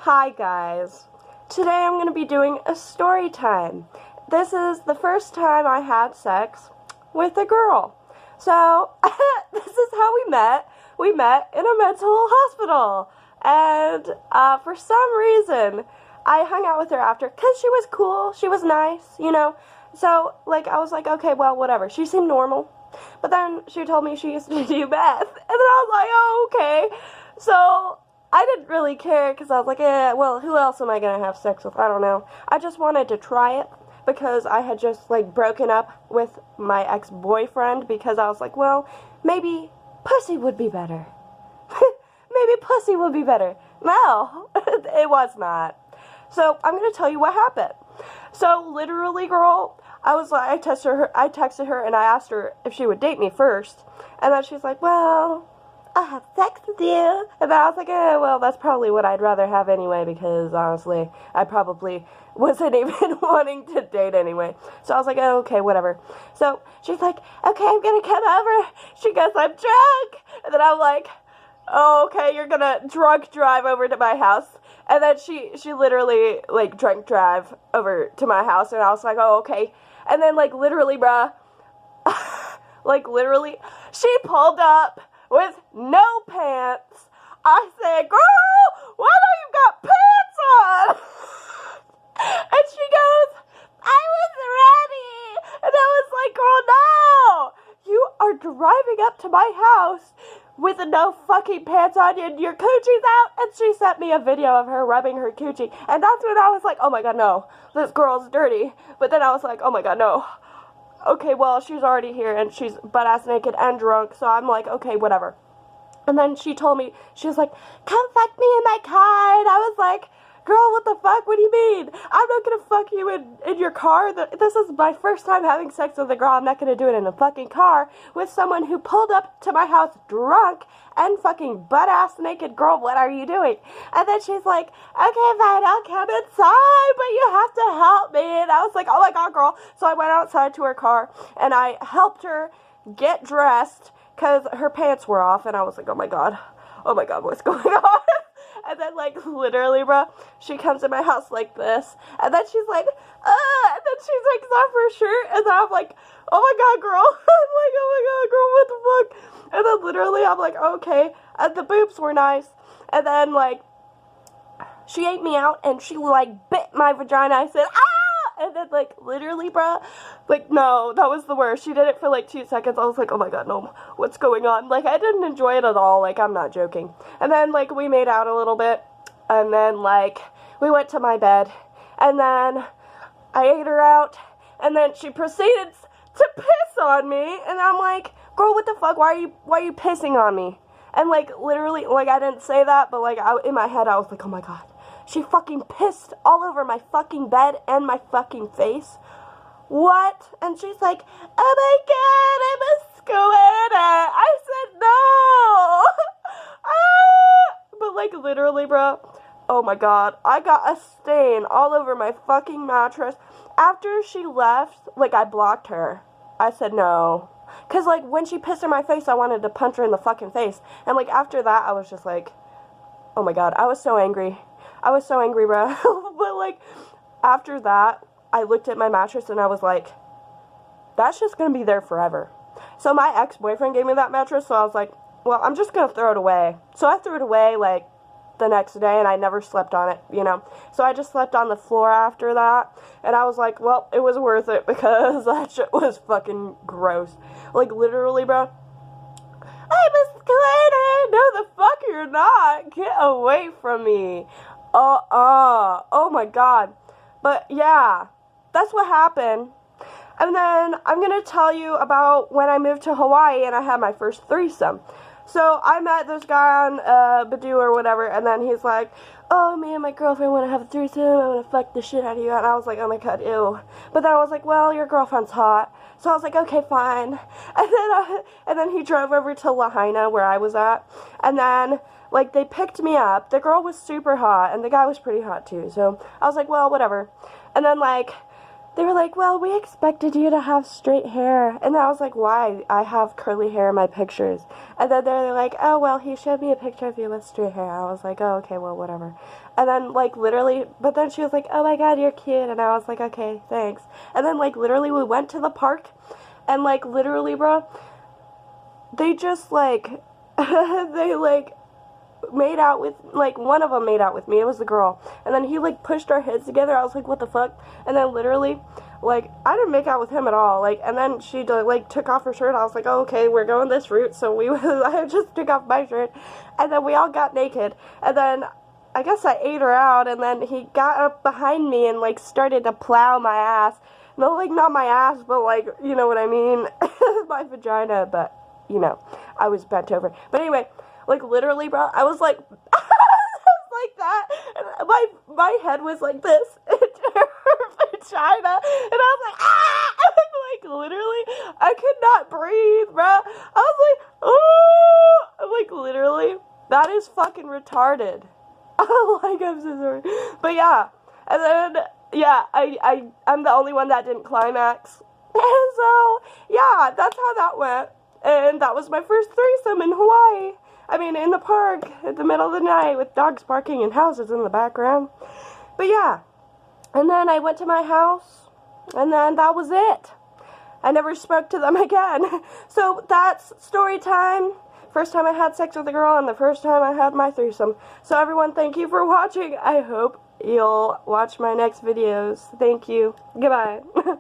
Hi guys. Today I'm going to be doing a story time. This is the first time I had sex with a girl. So, this is how we met. We met in a mental hospital. And for some reason, I hung out with her after because she was cool. She was nice, you know. So, I was like, okay, well, whatever. She seemed normal. But then she told me she used to do meth. And then I was like, oh, okay. So, I didn't really care because I was like, well, who else am I going to have sex with? I don't know. I just wanted to try it because I had just, broken up with my ex-boyfriend because I was like, well, maybe pussy would be better. Maybe pussy would be better. No, it was not. So, I'm going to tell you what happened. So, literally, girl, I texted her and I asked her if she would date me first. And then she's like, well, I'll have sex with you. And I was like, well, that's probably what I'd rather have anyway, because honestly, I probably wasn't even wanting to date anyway. So I was like, oh, okay, whatever. So she's like, okay, I'm gonna come over. She goes, I'm drunk. And then I'm like, oh, okay, you're gonna drunk drive over to my house. And then she literally, drunk drive over to my house. And I was like, oh, okay. And then, literally, bruh, literally, she pulled up with no pants. I said, girl, why don't you got pants on? And she goes, I was ready. And I was like, girl, no. You are driving up to my house with no fucking pants on and your coochie's out. And she sent me a video of her rubbing her coochie. And that's when I was like, oh my god, no. This girl's dirty. But then I was like, oh my god, no. Okay, well, she's already here, and she's butt-ass naked and drunk, so I'm like, okay, whatever. And then she told me, she was like, come fuck me in my car, and I was like, girl, what the fuck, what do you mean? I'm not gonna fuck you in your car. This is my first time having sex with a girl. I'm not gonna do it in a fucking car with someone who pulled up to my house drunk and fucking butt-ass naked. Girl, what are you doing? And then she's like, okay, fine, I'll come inside, but you have to help me. And I was like, oh my god, girl. So I went outside to her car, and I helped her get dressed, because her pants were off, and I was like, oh my god, what's going on? And then, literally, bro, she comes in my house like this, and then she's like, and then she takes off her shirt, and then I'm like, oh my god, girl, I'm like, oh my god, girl, what the fuck? And then, literally, I'm like, okay, and the boobs were nice, and then, she ate me out, and she, bit my vagina. I said, ah! And then, literally, bruh, no, that was the worst. She did it for, 2 seconds. I was like, oh my god, no, what's going on? I didn't enjoy it at all. I'm not joking. And then, we made out a little bit. And then, we went to my bed. And then I ate her out. And then she proceeded to piss on me. And I'm like, girl, what the fuck? Why are you pissing on me? And, literally, I didn't say that, but, in my head, I was like, oh my god. She fucking pissed all over my fucking bed and my fucking face. What? And she's like, oh my god, I'm a squirter. I said, no. But literally, bro, oh my god, I got a stain all over my fucking mattress. After she left, I blocked her. I said no. Because, when she pissed in my face, I wanted to punch her in the fucking face. And, after that, I was just like, oh my god, I was so angry. I was so angry, bro. But, after that, I looked at my mattress and I was like, that's just gonna be there forever. So my ex-boyfriend gave me that mattress, so I was like, well, I'm just gonna throw it away. So I threw it away, the next day, and I never slept on it, you know. So I just slept on the floor after that, and I was like, well, it was worth it because that shit was fucking gross. Literally, bro. I'm a squirter! No, the fuck you're not! Get away from me! Oh my god. But yeah, that's what happened. And then I'm gonna tell you about when I moved to Hawaii and I had my first threesome. So I met this guy on Badoo or whatever, and then he's like, oh, me and my girlfriend want to have a threesome, I want to fuck the shit out of you. And I was like, oh my god, ew. But then I was like, well, your girlfriend's hot. So I was like, okay, fine. And then he drove over to Lahaina where I was at, and then they picked me up. The girl was super hot, and the guy was pretty hot too. So I was like, well, whatever. And then they were like, well, we expected you to have straight hair. And I was like, why? I have curly hair in my pictures. And then they're like, oh, well, he showed me a picture of you with straight hair. I was like, oh, okay, well, whatever. And then, like, literally, but then she was like, oh my god, you're cute. And I was like, okay, thanks. And then, like, literally, we went to the park. And, like, literally, bro, they just, like, they, like, made out with, like, one of them made out with me. It was the girl. And then he, like, pushed our heads together. I was like, what the fuck? And then literally, like, I didn't make out with him at all. Like, and then she, like, took off her shirt. I was like, oh, okay, we're going this route. So I just took off my shirt. And then we all got naked. And then I guess I ate her out. And then he got up behind me and, like, started to plow my ass. No, like, not my ass, but, like, you know what I mean? My vagina, but, you know, I was bent over. But anyway, like, literally, bro, I was like, I was like that, and my head was like this, into her vagina, and I was like, ah, like, literally, I could not breathe, bro, I was like, oh, like, literally, that is fucking retarded, like, I'm so sorry, but yeah, and then, yeah, I'm the only one that didn't climax, and so, yeah, that's how that went, and that was my first threesome in Hawaii. I mean, in the park, at the middle of the night, with dogs barking and houses in the background. But yeah, and then I went to my house, and then that was it. I never spoke to them again. So that's story time. First time I had sex with a girl, and the first time I had my threesome. So everyone, thank you for watching. I hope you'll watch my next videos. Thank you. Goodbye. Okay.